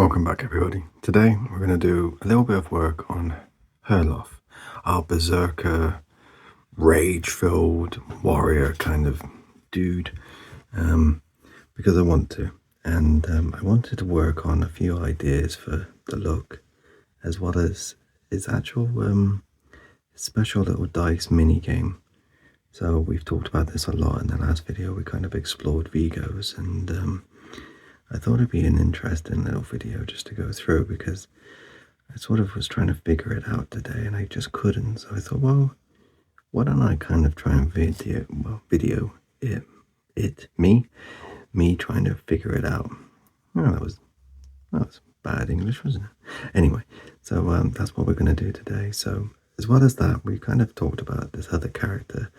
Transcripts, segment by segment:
Welcome back, everybody. Today we're going to do a little bit of work on Herlov, our berserker, rage-filled warrior kind of dude, because I want to. And I wanted to work on a few ideas for the look, as well as his actual special little dice mini game. So we've talked about this a lot in the last video. We kind of explored Vigos, and I thought it'd be an interesting little video just to go through, because I sort of was trying to figure it out today and I just couldn't. So I thought, well, why don't I kind of try and video me trying to figure it out. Oh, that was bad English, wasn't it? Anyway, so that's what we're going to do today. So as well as that, we kind of talked about this other character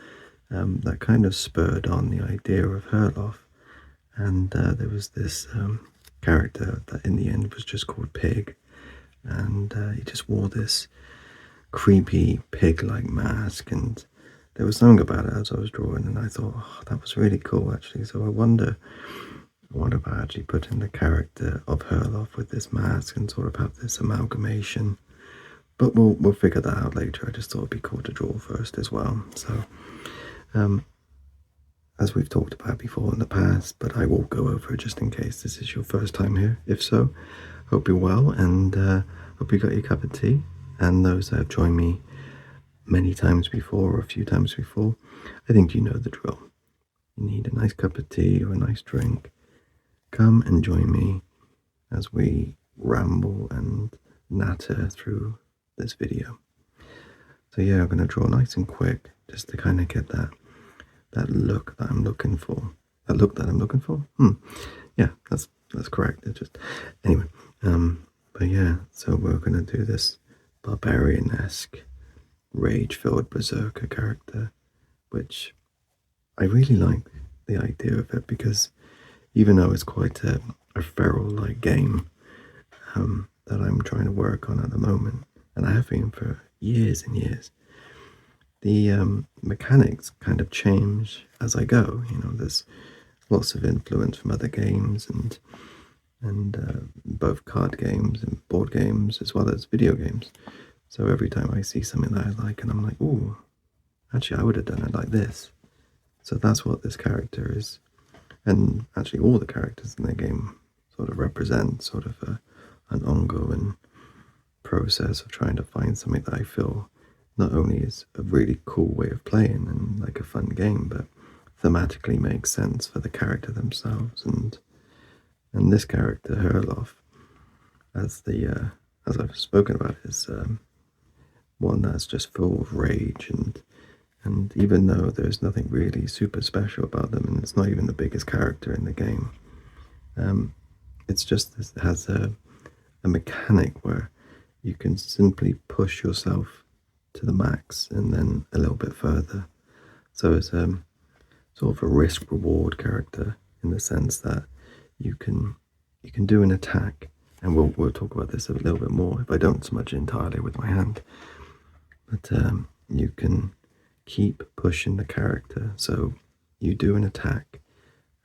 that kind of spurred on the idea of Herlov. And there was this character that in the end was just called Pig, and he just wore this creepy pig-like mask, and there was something about it as I was drawing, and I thought, oh, that was really cool actually. So I wonder if I actually put in the character of Herlov with this mask and sort of have this amalgamation, but we'll figure that out later. I just thought it'd be cool to draw first as well. So as we've talked about before in the past, but I will go over it just in case this is your first time here. If so, hope you're well, and hope you got your cup of tea. And those that have joined me many times before, or a few times before, I think you know the drill. You need a nice cup of tea or a nice drink. Come and join me as we ramble and natter through this video. So yeah, I'm going to draw nice and quick just to kind of get that look that I'm looking for. Yeah, that's correct. It just anyway. But yeah, so we're gonna do this barbarian-esque, rage-filled berserker character, which I really like the idea of it, because even though it's quite a feral-like game that I'm trying to work on at the moment, and I have been for years and years, the mechanics kind of change as I go. You know, there's lots of influence from other games and both card games and board games as well as video games. So every time I see something that I like and I'm like, oh, actually I would have done it like this. So that's what this character is. And actually all the characters in the game sort of represent sort of an ongoing process of trying to find something that I feel not only is a really cool way of playing and like a fun game, but thematically makes sense for the character themselves. And this character Herlov, as I've spoken about, is one that's just full of rage, and even though there's nothing really super special about them, and it's not even the biggest character in the game, it's just this, it has a mechanic where you can simply push yourself to the max and then a little bit further. So it's sort of a risk reward character in the sense that you can do an attack, and we'll talk about this a little bit more if I don't smudge entirely with my hand, but you can keep pushing the character. So you do an attack,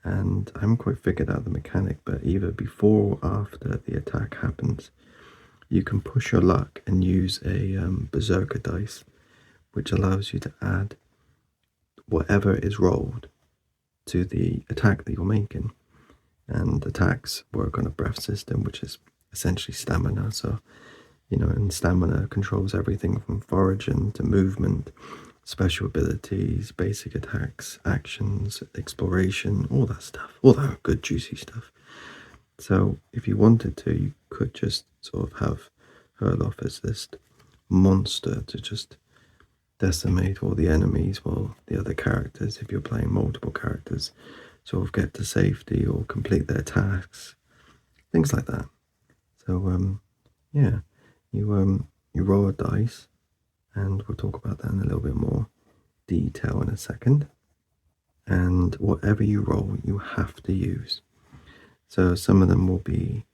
and I haven't quite figured out the mechanic, but either before or after the attack happens, you can push your luck and use a berserker dice, which allows you to add whatever is rolled to the attack that you're making. And attacks work on a breath system, which is essentially stamina. So, you know, and stamina controls everything from foraging to movement, special abilities, basic attacks, actions, exploration, all that stuff, all that good juicy stuff. So if you wanted to, you could just sort of have Herlov as this monster to just decimate all the enemies, while the other characters, if you're playing multiple characters, sort of get to safety or complete their tasks, things like that. So yeah, you roll a dice, and we'll talk about that in a little bit more detail in a second. And whatever you roll, you have to use. So some of them will be,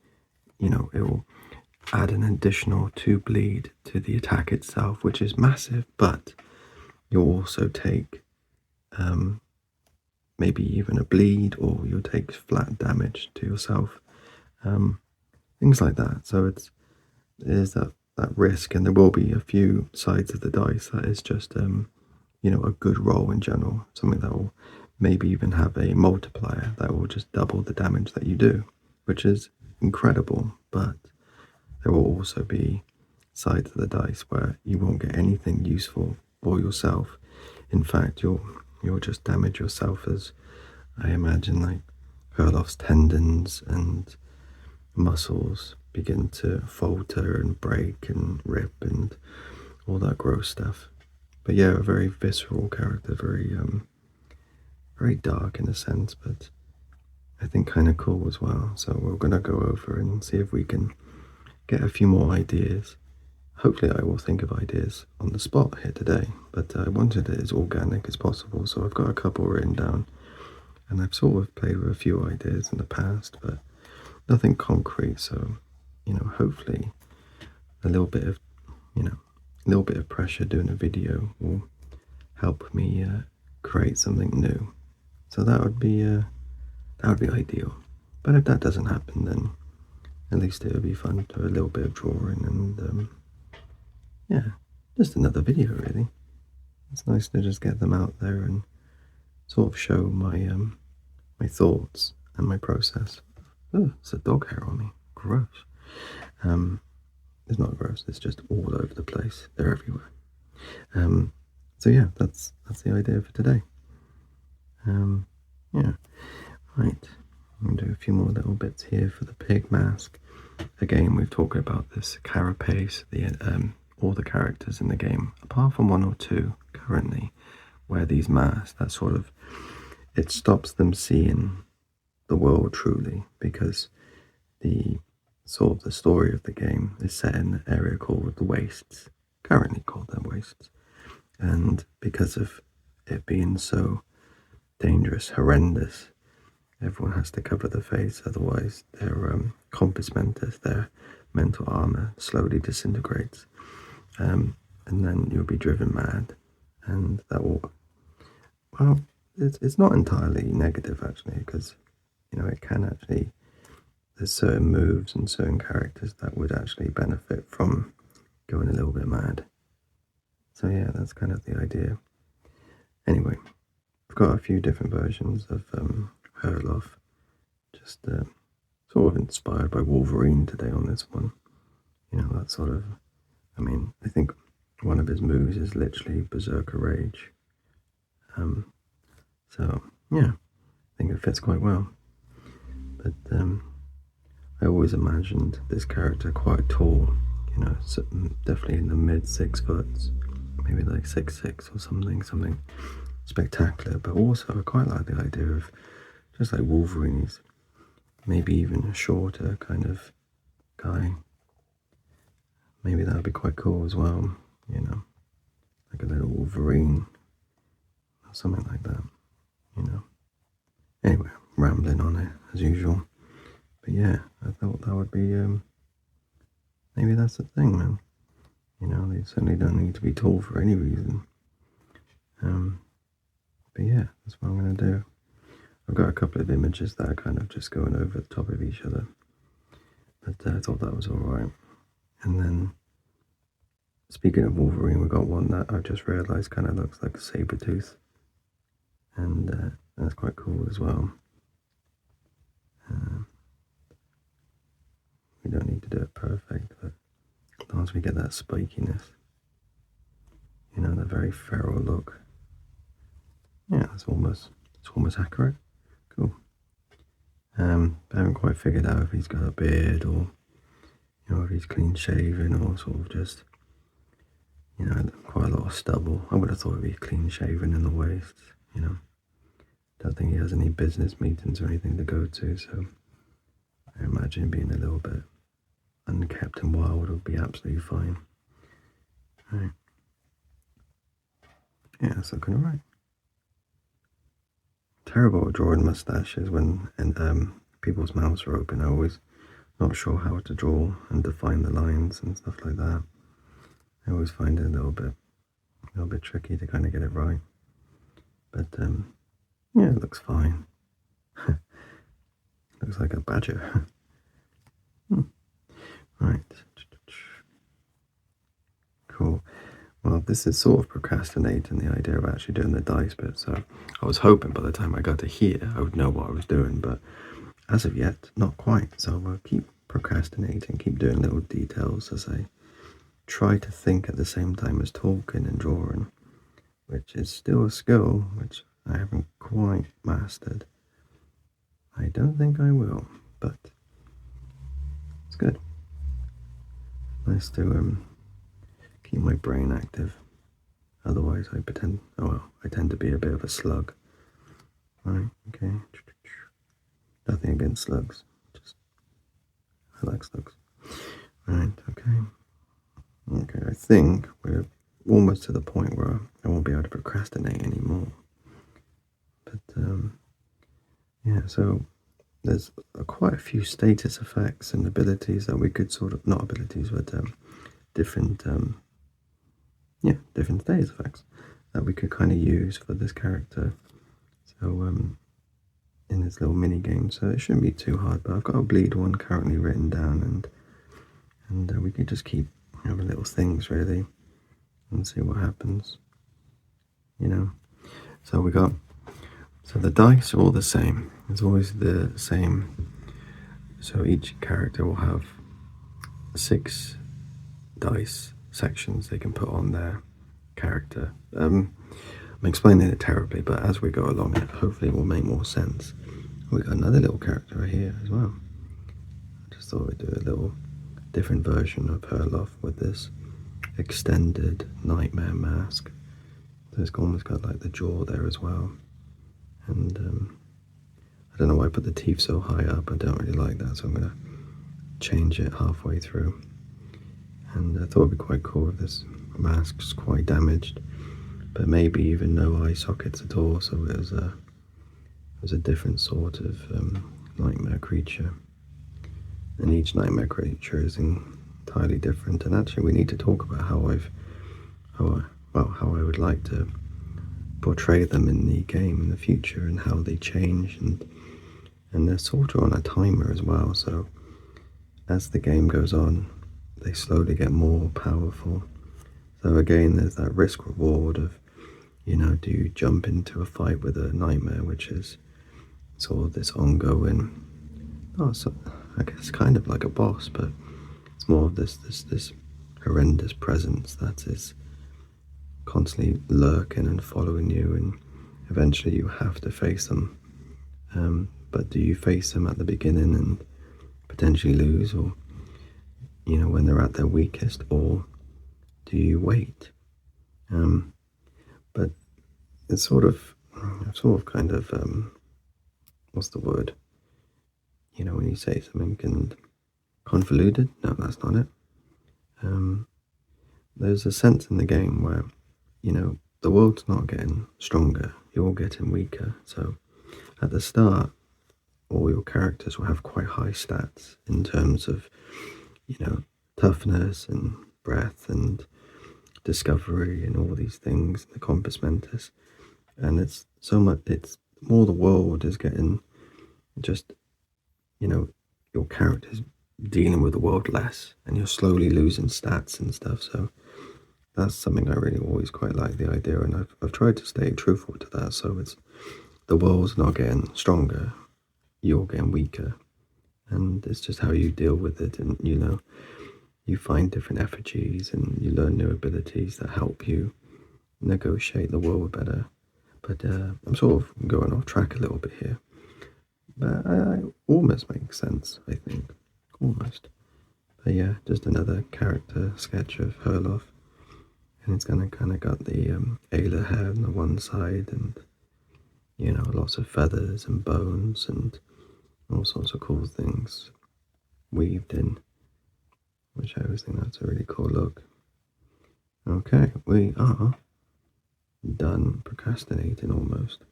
you know, it will add an additional 2 bleed to the attack itself, which is massive, but you'll also take maybe even a bleed, or you'll take flat damage to yourself things like that. So there's that risk, and there will be a few sides of the dice that is just a good roll in general, something that will maybe even have a multiplier that will just double the damage that you do, which is incredible. But there will also be sides of the dice where you won't get anything useful for yourself. In fact, you'll just damage yourself, as I imagine, like Herlov's tendons and muscles begin to falter and break and rip and all that gross stuff. But yeah, a very visceral character, very dark in a sense, but I think kind of cool as well. So we're gonna go over and see if we can get a few more ideas. Hopefully I will think of ideas on the spot here today, but I wanted it as organic as possible, so I've got a couple written down, and I've sort of played with a few ideas in the past, but nothing concrete. So hopefully a little bit of pressure doing a video will help me create something new. So that would be ideal. But if that doesn't happen, then at least it would be fun to do a little bit of drawing, and yeah, just another video really. It's nice to just get them out there and sort of show my thoughts and my process. Oh, it's a dog hair on me. Gross. It's not gross. It's just all over the place. They're everywhere. So yeah, that's the idea for today. Yeah. Right. I'm gonna do a few more little bits here for the pig mask. Again, we've talked about this carapace, all the characters in the game, apart from one or two currently, wear these masks. That sort of, it stops them seeing the world truly, because the story of the game is set in an area called the Wastes, currently called the Wastes, and because of it being so dangerous, horrendous, everyone has to cover their face, otherwise their compass mentis, their mental armor, slowly disintegrates, and then you'll be driven mad, and that will, well, it's not entirely negative actually, because it can actually, there's certain moves and certain characters that would actually benefit from going a little bit mad. So yeah, that's kind of the idea. Anyway, I've got a few different versions of Herlov, just sort of inspired by Wolverine today on this one. That sort of, I think one of his moves is literally Berserker Rage. So yeah, I think it fits quite well. But I always imagined this character quite tall, so definitely in the mid 6 foot, maybe like 6'6" or something spectacular. But also I quite like the idea of just like Wolverine's, maybe even a shorter kind of guy. Maybe that would be quite cool as well, like a little Wolverine or something like that, Anyway, rambling on it as usual. But yeah, I thought that would be, maybe that's the thing, man. They certainly don't need to be tall for any reason. But yeah, that's what I'm going to do. I've got a couple of images that are kind of just going over the top of each other. But I thought that was alright. And then, speaking of Wolverine, we got one that I've just realised kind of looks like a saber tooth. And that's quite cool as well. We don't need to do it perfect, but as long as we get that spikiness, that very feral look. Yeah, it's almost accurate. Cool. I haven't quite figured out if he's got a beard or, if he's clean shaven or sort of just, quite a lot of stubble. I would have thought he'd be clean shaven in the waist, Don't think he has any business meetings or anything to go to, so I imagine being a little bit unkept and wild would be absolutely fine. Right. Yeah, that's looking alright. Terrible at drawing mustaches when people's mouths are open. I'm always not sure how to draw and define the lines and stuff like that. I always find it a little bit tricky to kind of get it right. But yeah, it looks fine. Looks like a badger. Right. Cool. Well, this is sort of procrastinating the idea of actually doing the dice bit, so I was hoping by the time I got to here I would know what I was doing, but as of yet, not quite. So I'll keep procrastinating, keep doing little details as I try to think at the same time as talking and drawing, which is still a skill which I haven't quite mastered. I don't think I will, but it's good. Nice to keep my brain active. Otherwise, I tend to be a bit of a slug. Right, okay. Nothing against slugs. Just, I like slugs. Right, okay. Okay, I think we're almost to the point where I won't be able to procrastinate anymore. But, yeah, so there's quite a few status effects and abilities that we could sort of, not abilities, but different, different status effects that we could kind of use for this character. So, in this little mini game, so it shouldn't be too hard. But I've got a bleed one currently written down, and we could just keep having little things really, and see what happens. You know. So so the dice are all the same. It's always the same. So each character will have 6 dice sections they can put on their character. I'm explaining it terribly, but as we go along, hopefully it will make more sense. We got another little character right here as well. I just thought we'd do a little different version of Herlov with this extended nightmare mask. So it's almost got like the jaw there as well. And I don't know why I put the teeth so high up. I don't really like that, so I'm going to change it halfway through. And I thought it'd be quite cool if this mask's quite damaged, but maybe even no eye sockets at all. So it was a different sort of nightmare creature, and each nightmare creature is entirely different. And actually, we need to talk about how I would like to portray them in the game in the future, and how they change, and they're sort of on a timer as well. So as the game goes on, they slowly get more powerful. So again, there's that risk reward of, do you jump into a fight with a nightmare, which is sort of this ongoing, so I guess kind of like a boss, but it's more of this horrendous presence that is constantly lurking and following you, and eventually you have to face them. But do you face them at the beginning and potentially lose, or when they're at their weakest, or do you wait? But it's sort of kind of what's the word? When you say something convoluted. No, that's not it. There's a sense in the game where the world's not getting stronger, you're getting weaker. So at the start, all your characters will have quite high stats in terms of toughness and breath and discovery and all these things, the compass mentis. And it's more the world is getting just, your character's dealing with the world less, and you're slowly losing stats and stuff. So that's something I really always quite like, the idea, and I've tried to stay truthful to that. So it's the world's not getting stronger, you're getting weaker, and it's just how you deal with it. And you find different effigies, and you learn new abilities that help you negotiate the world better. But I'm sort of going off track a little bit here, but I almost makes sense, I think, almost. But yeah, just another character sketch of Herlov, and it's kind of got the Ayla hair on the one side, and lots of feathers and bones and all sorts of cool things weaved in, which I always think that's a really cool look. Okay, we are done procrastinating almost.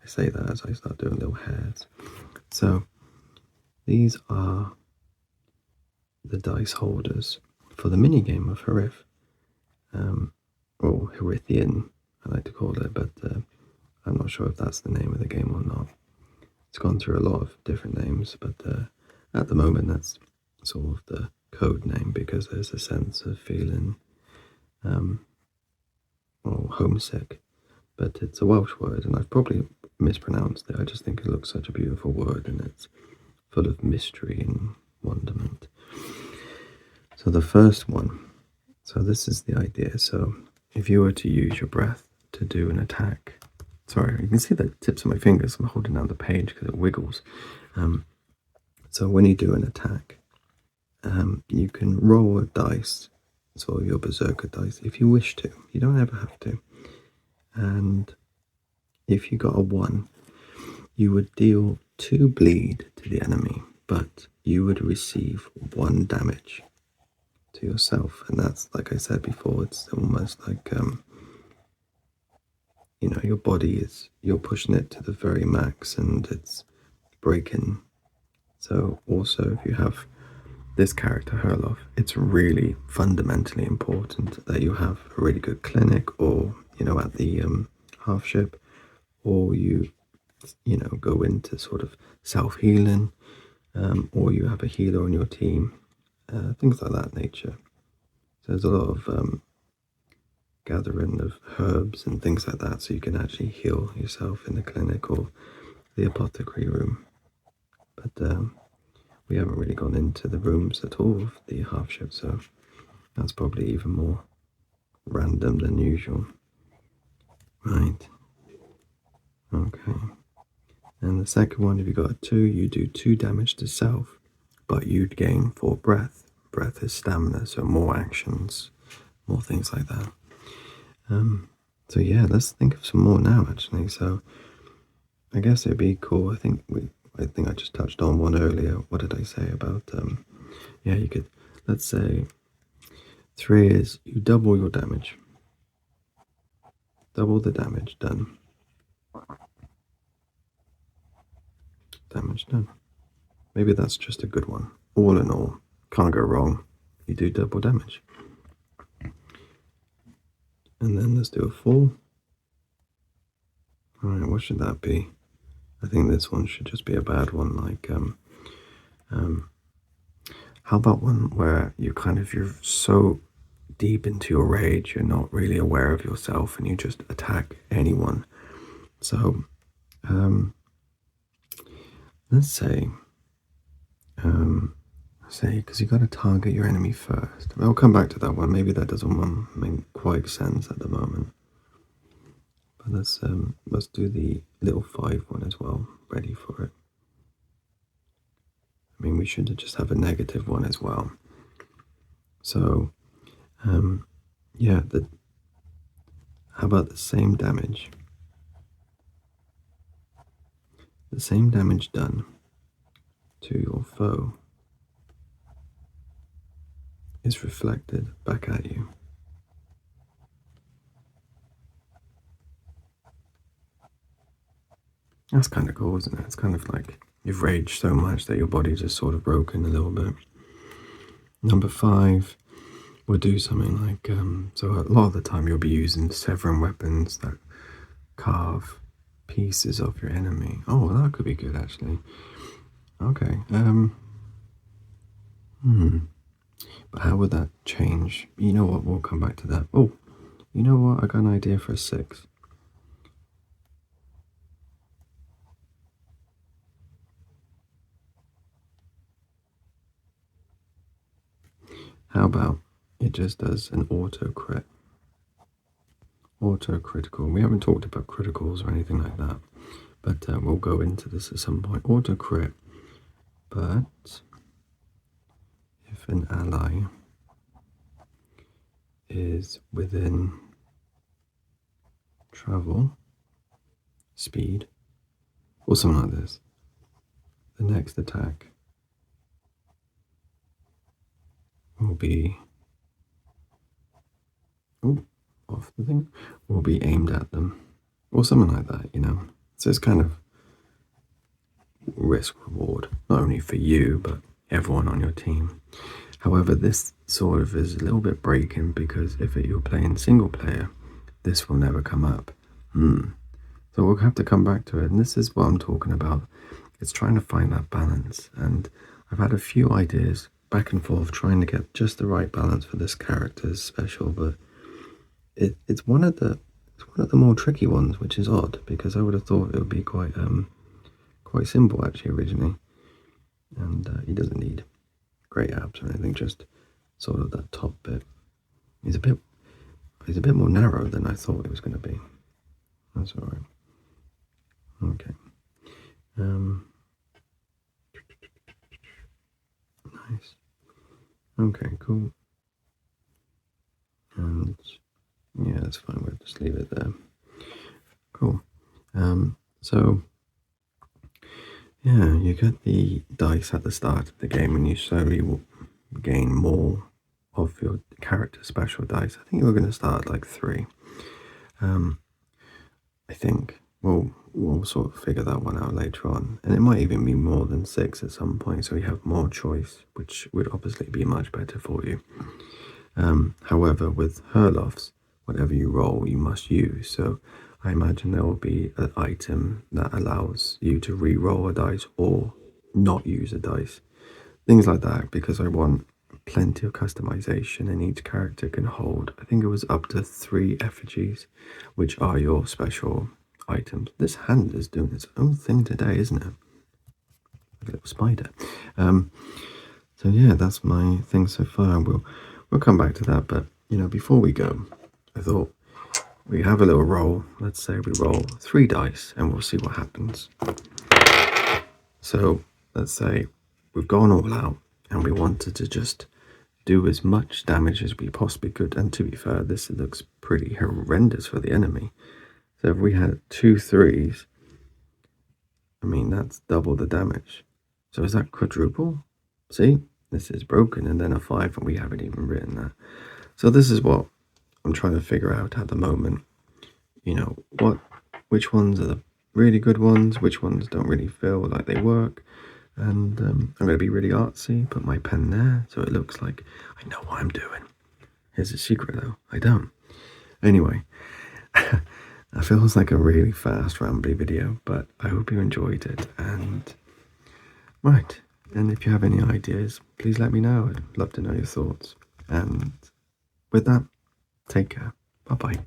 I say that as I start doing little hairs. So these are the dice holders for the mini game of Herif, or Herithian, I like to call it, but I'm not sure if that's the name of the game or not. It's gone through a lot of different names, but at the moment that's sort of code name because there's a sense of feeling or homesick, but it's a Welsh word, and I've probably mispronounced it. I just think it looks such a beautiful word, and it's full of mystery and wonderment. So the first one, so this is the idea. So if you were to use your breath to do an attack, sorry, you can see the tips of my fingers. I'm holding down the page because it wiggles. So when you do an attack, you can roll a dice, sort of your berserker dice, if you wish to. You don't ever have to. And if you got a 1, you would deal 2 bleed to the enemy, but you would receive 1 damage to yourself. And that's, like I said before, it's almost like, you know, your body is, you're pushing it to the very max and it's breaking. So also, if you have this character, Herlov, it's really fundamentally important that you have a really good clinic, or, you know, at the half ship, or you know, go into sort of self-healing, or you have a healer on your team, things like that nature. So there's a lot of gathering of herbs and things like that, so you can actually heal yourself in the clinic or the apothecary room. But we haven't really gone into the rooms at all of the half ship, so that's probably even more random than usual. Right. Okay. And the second one, if you got a 2, you do 2 damage to self, but you'd gain 4 breath. Breath is stamina, so more actions, more things like that. So yeah, let's think of some more now, actually. So I guess it'd be cool. I think I just touched on one earlier. What did I say about, yeah, you could, let's say 3 is you double your damage. Double the damage, done. Damage done. Maybe that's just a good one. All in all, can't go wrong. You do double damage. And then let's do a 4. Alright, what should that be? I think this one should just be a bad one, like, how about one where you're so deep into your rage, you're not really aware of yourself, and you just attack anyone. So, let's say, because you got to target your enemy first. I'll come back to that one. Maybe that doesn't make quite sense at the moment. But let's do the little 5 one as well. Ready for it. I mean, we should just have a negative one as well. So, yeah, how about the same damage? The same damage done to your foe is reflected back at you. That's kind of cool, isn't it? It's kind of like you've raged so much that your body's just sort of broken a little bit. Number 5, we'll do something like, so a lot of the time you'll be using severing weapons that carve pieces of your enemy. Oh, that could be good, actually. Okay. But how would that change? You know what? We'll come back to that. Oh, you know what? I got an idea for a 6. How about it just does an auto crit? Auto critical. We haven't talked about criticals or anything like that, but we'll go into this at some point. Auto crit, but if an ally is within travel, speed, or something like this, the next attack will be, off the thing, will be aimed at them, or something like that, you know. So it's kind of risk reward, not only for you, but everyone on your team. However, this sort of is a little bit breaking, because if you're playing single player, this will never come up. So we'll have to come back to it, and this is what I'm talking about. It's trying to find that balance, and I've had a few ideas back and forth trying to get just the right balance for this character's special, but it's one of the more tricky ones, which is odd because I would have thought it would be quite simple actually originally, and he doesn't need great abs or anything, just sort of that top bit. He's a bit more narrow than I thought it was going to be. That's all right. Okay. Nice. Okay, cool. And yeah, that's fine. We'll just leave it there. Cool. So yeah, you get the dice at the start of the game, and you slowly will gain more of your character special dice. I think we're going to start at like 3. I think we'll sort of figure that one out later on, and it might even be more than 6 at some point, so you have more choice, which would obviously be much better for you. However, with Herlovs, whatever you roll, you must use. So I imagine there will be an item that allows you to re-roll a dice or not use a dice, things like that, because I want plenty of customization, and each character can hold, I think it was up to 3 effigies, which are your special items. This hand is doing its own thing today, isn't it? Like a little spider. So yeah, that's my thing so far. We'll come back to that, but before we go, I thought we have a little roll. Let's say we roll 3 dice and we'll see what happens. So let's say we've gone all out and we wanted to just do as much damage as we possibly could. And to be fair, this looks pretty horrendous for the enemy. So if we had 2 3s, I mean, that's double the damage. So is that quadruple? See, this is broken, and then a 5, and we haven't even written that. So this is what I'm trying to figure out at the moment. Which ones are the really good ones, which ones don't really feel like they work. And I'm going to be really artsy, put my pen there, so it looks like I know what I'm doing. Here's a secret though, I don't. Anyway, that feels like a really fast, rambly video, but I hope you enjoyed it. And right, and if you have any ideas, please let me know. I'd love to know your thoughts. And with that, take care. Bye-bye.